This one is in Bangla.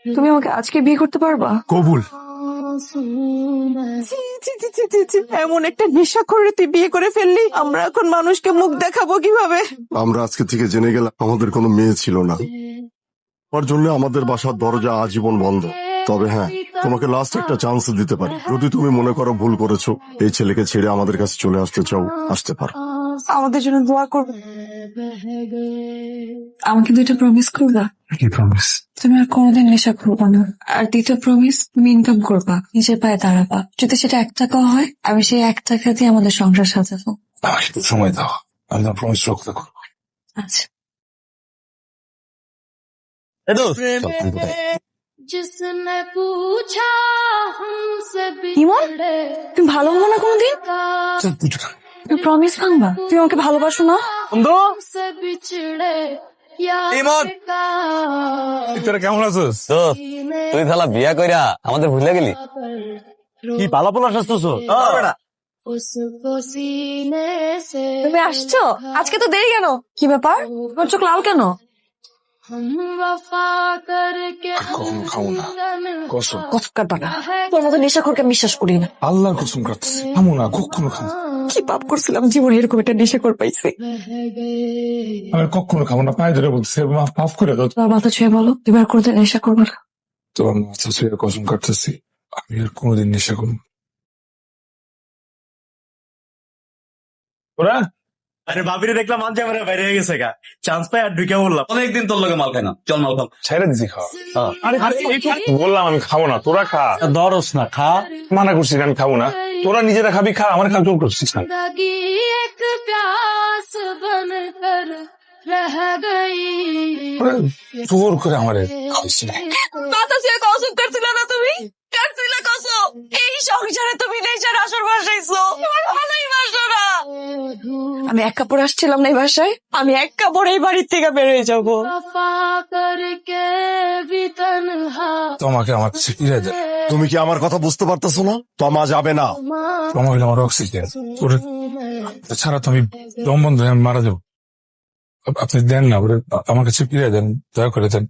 তুমি আমাকে আজকে বিয়ে করতে পারবা? কবুল। ছি, ছি, ছি, ছি, ছি, ছি। এমন একটা নেশা করে তুই বিয়ে করে ফেললি, আমরা এখন মানুষকে মুখ দেখাবো কিভাবে? আমরা আজকে থেকে জেনে গেলাম আমাদের কোনো মেয়ে ছিল না, ওর জন্য আমাদের বাসার দরজা আজীবন বন্ধ। তবে হ্যাঁ, তোমাকে লাস্ট একটা চান্স দিতে পারি। যদি তুমি মনে করো ভুল করেছো, এই ছেলেকে ছেড়ে আমাদের কাছে চলে আসতে চাও, আসতে পারো। আমাদের জন্য দোয়া করবে। আমাকে দুইটা প্রমিস করবা? কি প্রমিস? তুমি আর কোনোদিন নেশা করবা না। আর দ্বিতীয় প্রমিস, তুমি ইনকাম করবা, নিজের পায়ে দাঁড়াবা। যদি সেটা 1 টাকাও হয়, আমি সেই 1 টাকা দিয়ে আমাদের সংসার সাজাবো। আমাকে একটু সময় দাও, আমি না প্রমিস রক্ষা করবো। আচ্ছা। ইমন, তুমি ভালো হবো না কোনোদিন? তুমি প্রমিস ভাঙবা? তুমি আমাকে ভালোবাসো না? ইমন, তোরা কেমন আছিস? তুই শালা বিয়া কইরা আমাদের ভুলে গেলি? কি পালাপোলা সাজতেছো? তুমি আসছো? আজকে তো দেরি কেন? কি ব্যাপার? তোমার চোখ লাল কেন? কখনো খাবো না, কসম। কসম কাটবা না। তোর মতো নেশাখোরকে আমি বিশ্বাস করি না। আল্লাহর কসম কাটতেছি, খাবো না, কখনো খাবো। কি পাপ করছিলাম জীবনে এরকম একটা নেশাখোর পাইছি? আমি কখনো খাবো না, পায়ে ধরে বলতেছি, মাফ করে দাও। তোমার মাথা ছুঁয়ে বলো, তুমি আর কোনোদিন নেশা করবো না। তোমার মাথা ছুঁয়ে কসম কাটতেছি, আমি আর কোনোদিন নেশা করবো না। ওরা আরে ভাবিরে দেখলাম মানতে আমার বাইরে হয়ে গেছে গা, চান্স পাই আর ঢুকে বললাম অনেকদিন তোর লগে মাল খাই না, চল মাল খাও। ছেড়ে দিছি খাওয়া। বললাম আমি খাবো না, তোরা খা। দরস না খা। মানা করছিস আমি খাবো না, তোরা নিজেরা খাবি, খা, আমার খাওয়া জোর করছিস না। ওরা জোর করে আমারে খাওয়াইছি না। মাথা ছুঁয়ে কসম করছিল না তুমি? কাটছিল কসম। এই সংসারে তুমি নেশার আসর বসাইছো। তোমার ভালোই বাসো না। আমি 1 কাপড় আসছিলাম না এই বাসায়, আমি 1 কাপড় এই বাড়ির থেকে বেরোয় যাবো। তোমাকে আমার কাছে ফিরে দেয়। তুমি কি আমার কথা বুঝতে পারতেছো না? তমা যাবে না। তোমার হইলে আমার অক্সিজেন, ওরে ছাড়া তো আমি দম বন্ধ হয়ে আমি মারা যাবো। আপনি দেন না, ওরে আমার কাছে ফিরে দেন, দয়া করে দেন।